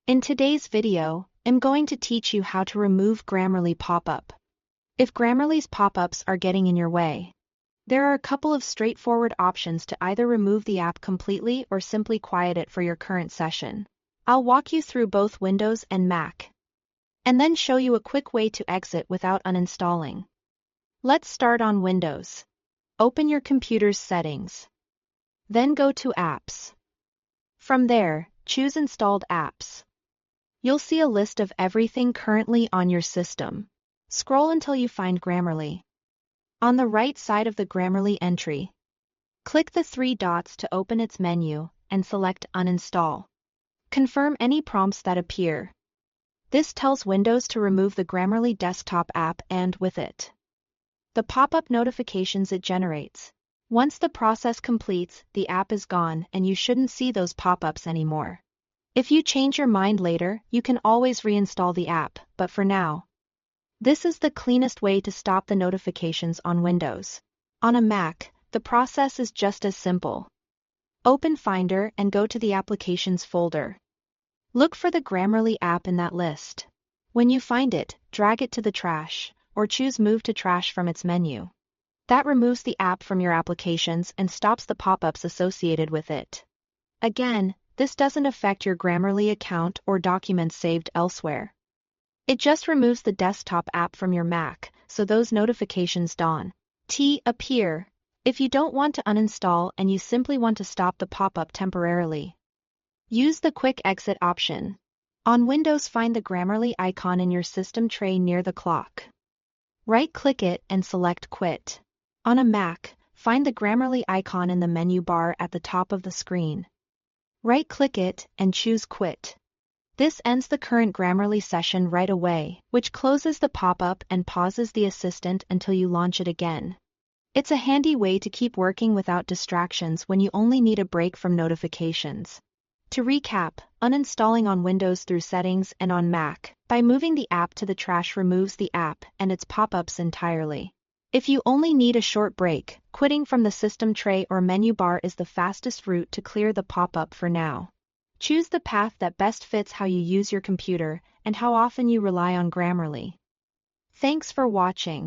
In today's video, I'm going to teach you how to remove Grammarly pop-up. If Grammarly's pop-ups are getting in your way, there are a couple of straightforward options to either remove the app completely or simply quiet it for your current session. I'll walk you through both Windows and Mac, and then show you a quick way to exit without uninstalling. Let's start on Windows. Open your computer's settings. Then go to Apps. From there, choose Installed Apps. You'll see a list of everything currently on your system. Scroll until you find Grammarly. On the right side of the Grammarly entry, click the three dots to open its menu and select Uninstall. Confirm any prompts that appear. This tells Windows to remove the Grammarly desktop app and, with it, the pop-up notifications it generates. Once the process completes, the app is gone and you shouldn't see those pop-ups anymore. If you change your mind later, you can always reinstall the app, but for now, this is the cleanest way to stop the notifications on Windows. On a Mac, the process is just as simple. Open Finder and go to the Applications folder. Look for the Grammarly app in that list. When you find it, drag it to the trash, or choose Move to Trash from its menu. That removes the app from your applications and stops the pop-ups associated with it. Again, this doesn't affect your Grammarly account or documents saved elsewhere. It just removes the desktop app from your Mac, so those notifications don't appear. If you don't want to uninstall and you simply want to stop the pop-up temporarily, use the Quick Exit option. On Windows, find the Grammarly icon in your system tray near the clock. Right-click it and select Quit. On a Mac, find the Grammarly icon in the menu bar at the top of the screen. Right-click it and choose Quit. This ends the current Grammarly session right away, which closes the pop-up and pauses the assistant until you launch it again. It's a handy way to keep working without distractions when you only need a break from notifications. To recap, uninstalling on Windows through Settings and on Mac, by moving the app to the trash, removes the app and its pop-ups entirely. If you only need a short break, quitting from the system tray or menu bar is the fastest route to clear the pop-up for now. Choose the path that best fits how you use your computer and how often you rely on Grammarly. Thanks for watching.